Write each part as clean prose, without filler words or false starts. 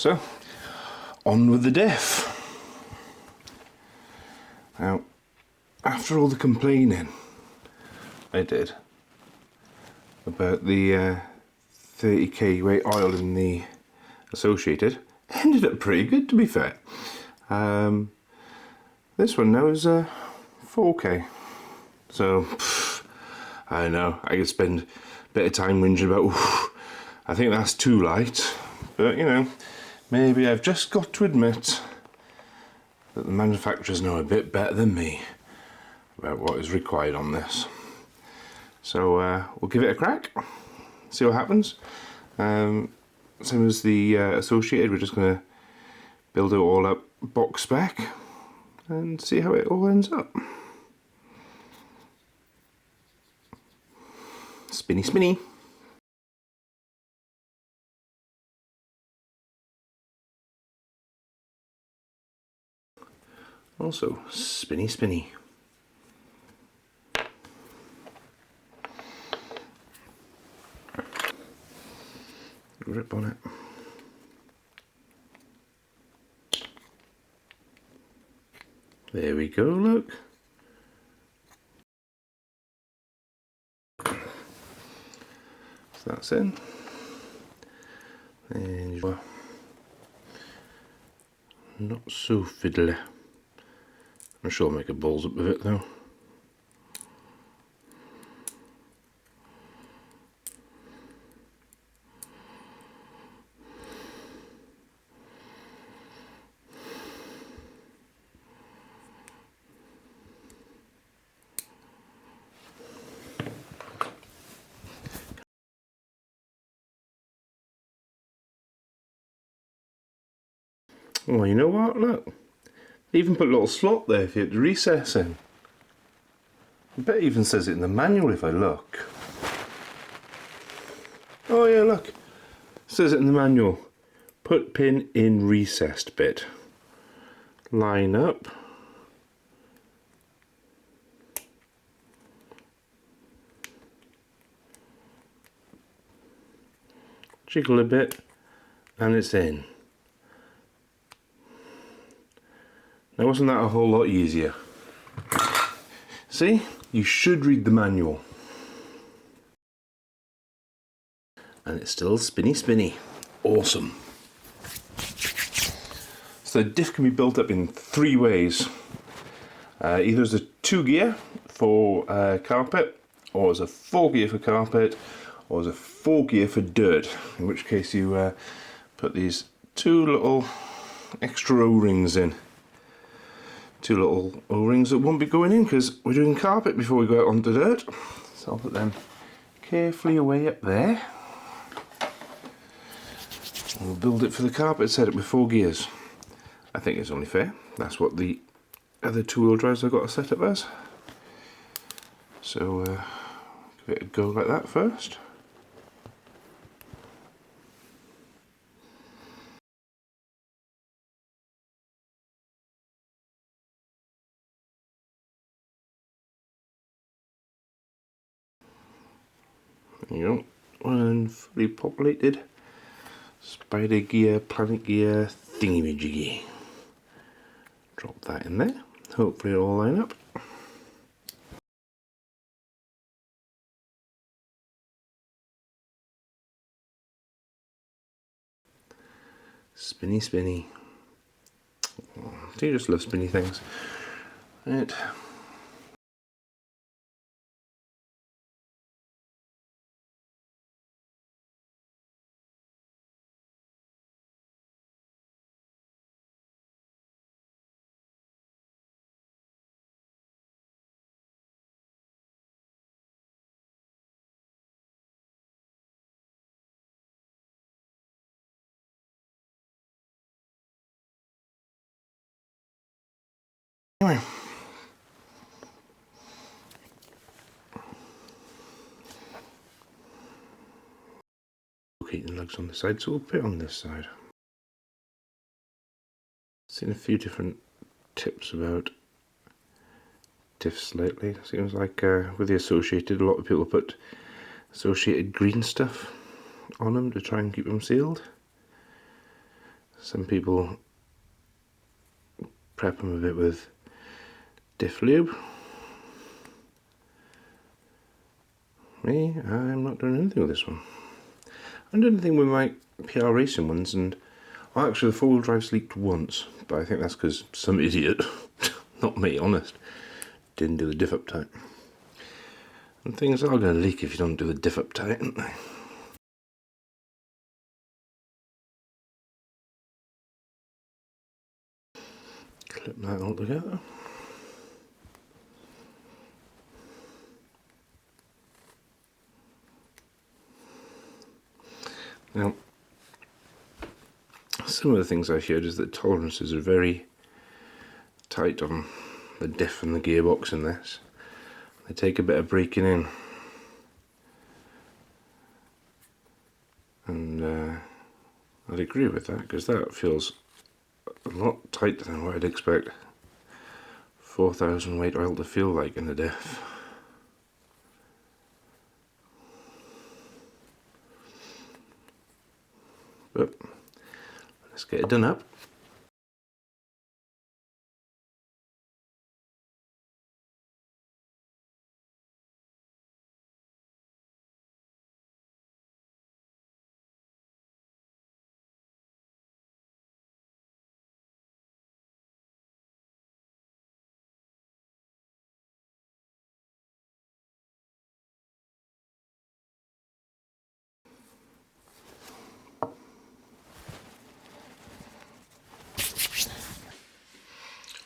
So, on with the diff. Now, after all the complaining I did about the 30k weight oil in the Associated, ended up pretty good, to be fair. This one now is 4k. So, I know, I could spend a bit of time whinging about, I think that's too light. But, you know, maybe I've just got to admit that the manufacturers know a bit better than me about what is required on this. So we'll give it a crack, see what happens. Same as the Associated, we're just going to build it all up box spec and see how it all ends up. Spinny spinny. Also spinny spinny. Grip on it. There we go, look. So that's in. And you are not so fiddly. I'm sure I'll make a balls up of it though. Oh, you know what? Look, they even put a little slot there for you to recess in. I bet it even says it in the manual if I look. Oh yeah, look, it says it in the manual. Put pin in recessed bit. Line up. Jiggle a bit, and it's in. Now wasn't that a whole lot easier? See, you should read the manual. And it's still spinny spinny. Awesome. So the diff can be built up in 3 ways. Either as a 2 gear for carpet, or as a 4 gear for carpet, or as a 4 gear for dirt. In which case you put these 2 little extra O-rings in. 2 little O-rings that won't be going in because we're doing carpet before we go out onto dirt. So I'll put them carefully away up there. We'll build it for the carpet setup with 4 gears. I think it's only fair. That's what the other 2-wheel drives I've got set up as. So give it a go like that first. There you go, one fully populated spider gear, planet gear, thingy-majiggy. Drop that in there, hopefully it'll all line up. Spinny spinny. Do you just love spinny things? Right. Anyway. Locating lugs on the side, so we'll put it on this side. Seen a few different tips about diffs lately. Seems like with the Associated, a lot of people put Associated green stuff on them to try and keep them sealed. Some people prep them a bit with diff lube. Me, I'm not doing anything with this one. I'm doing anything with my PR racing ones, and well, actually the four-wheel drive's leaked once, but I think that's because some idiot, not me, honest, didn't do the diff up tight. And things are going to leak if you don't do the diff up tight, aren't they? Clip that all together. Now, some of the things I've heard is that tolerances are very tight on the diff and the gearbox in this. They take a bit of breaking in. And I'd agree with that, because that feels a lot tighter than what I'd expect 4,000 weight oil to feel like in a diff. But let's get it done up.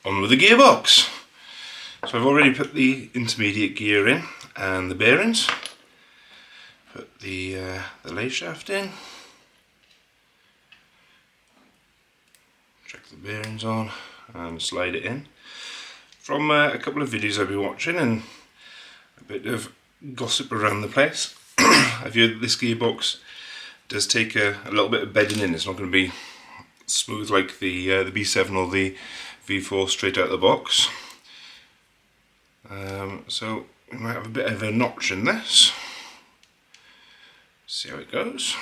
On with the gearbox. So I've already put the intermediate gear in and the bearings. Put the lathe shaft in. Check the bearings on and slide it in. From a couple of videos I've been watching and a bit of gossip around the place, I've heard that this gearbox does take a little bit of bedding in. It's not going to be smooth like the B7 or the V4 straight out of the box. So we might have a bit of a notch in this. See how it goes.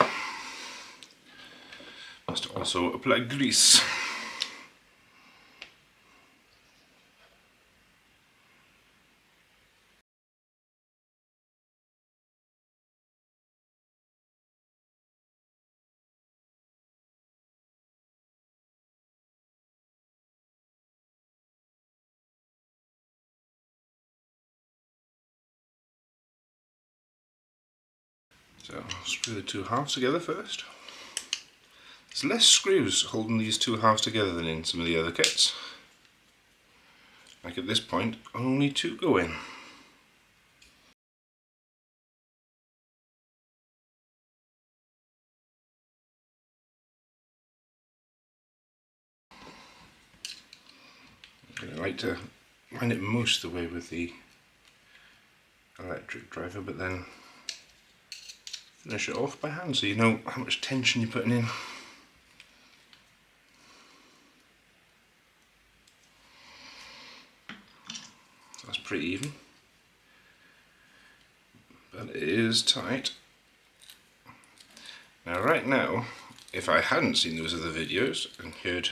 Must also apply grease. So screw the two halves together first. There's less screws holding these two halves together than in some of the other kits. Like at this point, only two go in. I like to line it most of the way with the electric driver, but then finish it off by hand so you know how much tension you're putting in. That's pretty even, but it is tight. Now right now, if I hadn't seen those other videos and heard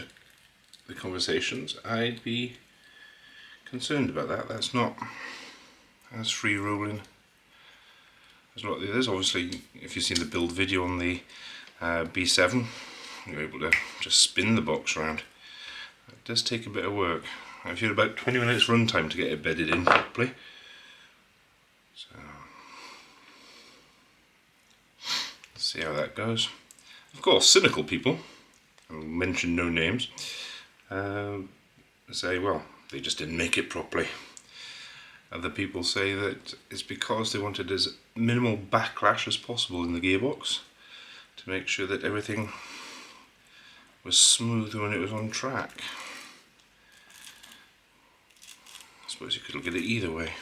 the conversations, I'd be concerned about that. That's not as free rolling as a lot of the others. Obviously, if you've seen the build video on the B7, you're able to just spin the box around. It does take a bit of work. I've had about 20 minutes runtime to get it bedded in properly. So, let's see how that goes. Of course, cynical people, I'll mention no names, say, well, they just didn't make it properly. Other people say that it's because they wanted as minimal backlash as possible in the gearbox to make sure that everything was smooth when it was on track. I suppose you could look at it either way.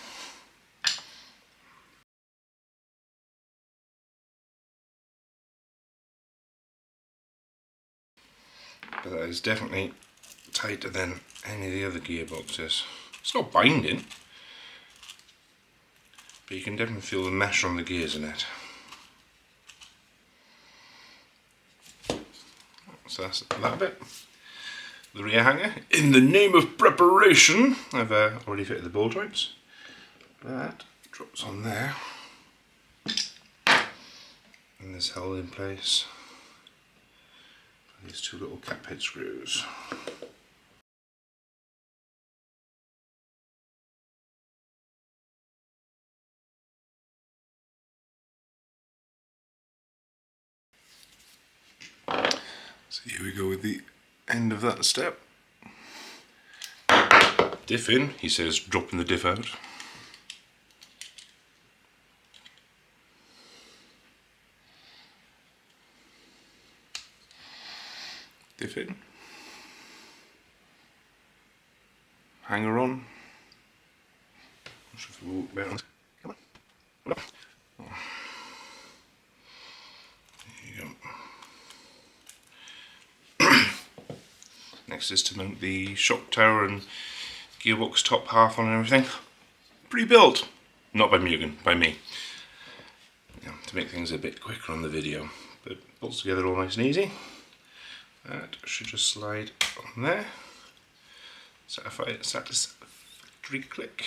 But that is definitely tighter than any of the other gearboxes. It's not binding, but you can definitely feel the mesh on the gears in it. So that's that bit. The rear hanger. In the name of preparation, I've already fitted the ball joints. That drops on there. And this held in place. These two little cap head screws. So here we go with the end of that step. Diff in, he says, dropping the diff out. Diff in. Hanger on. Not sure if we walk better. Come on. Oh. There you go. Next is to mount the shock tower and gearbox top half on and everything. Pre-built. Not by Mugen, by me. Yeah, to make things a bit quicker on the video. But bolts together all nice and easy. That should just slide on there. Satisfactory click.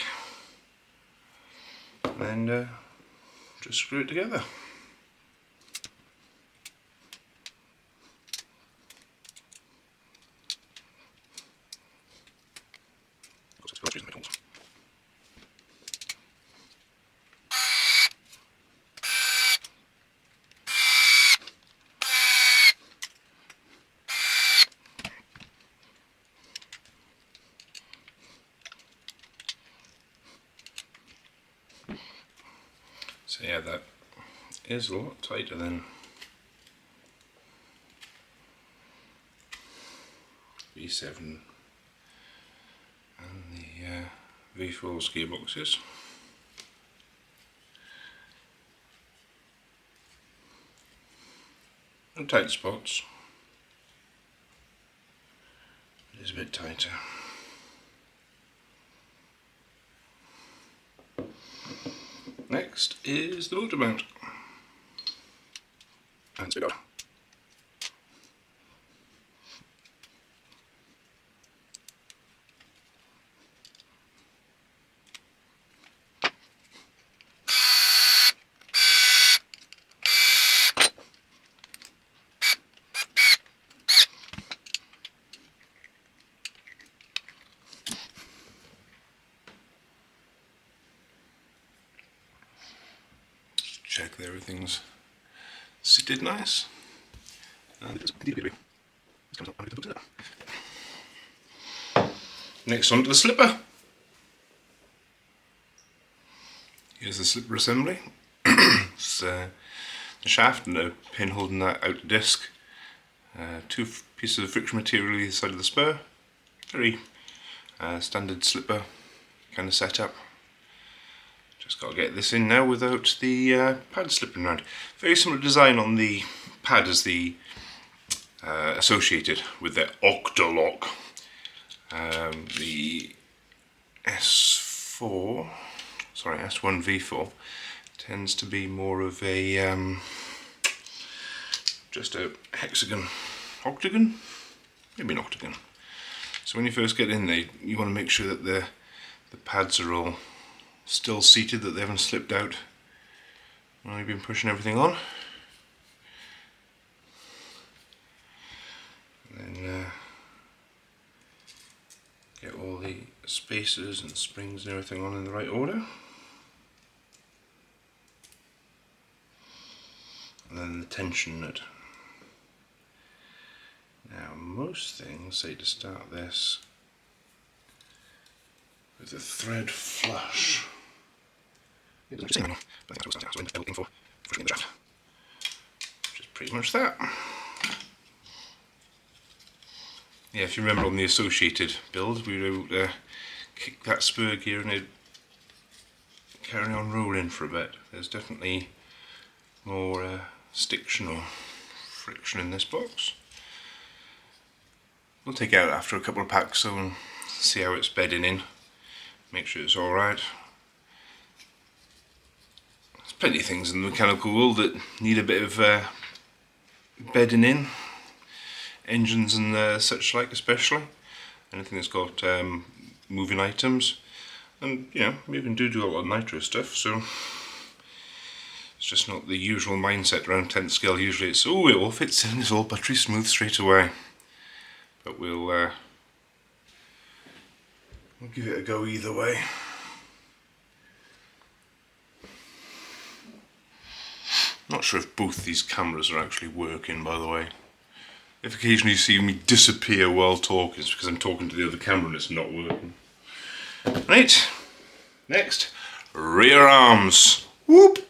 And then just screw it together. So yeah, that is a lot tighter than V7 and the V4's gearboxes. No tight spots. It is a bit tighter. Next is the motor mount. And spin out. Check that everything's seated nice. Next on to the slipper. Here's the slipper assembly. It's the shaft and a pin holding that outer disc. Two pieces of friction material either side of the spur. Very standard slipper kind of setup. Just got to get this in now without the pad slipping around. Very similar design on the pad as the associated with the Octolock. The S1 V4 tends to be more of a just a hexagon, octagon, maybe an octagon. So when you first get in there, you want to make sure that the pads are all still seated, that they haven't slipped out while you've been pushing everything on. And then get all the spacers and springs and everything on in the right order. And then the tension nut. Now most things say to start this with a thread flush. Which is pretty much that. Yeah, if you remember on the associated build, we were able to kick that spur gear and it'd carry on rolling for a bit. There's definitely more stiction or friction in this box. We'll take it out after a couple of packs so and see how it's bedding in. Make sure it's alright. There's plenty of things in the mechanical world that need a bit of bedding in. engines and such like, especially anything that's got moving items. And you know, Mugen do a lot of nitro stuff, so it's just not the usual mindset around 10th scale. Usually it's, oh, it all fits in, it's all buttery smooth straight away. But we'll give it a go either way. Not sure if both these cameras are actually working, by the way. If occasionally you see me disappear while talking, it's because I'm talking to the other camera and it's not working. Right, next, rear arms. Whoop!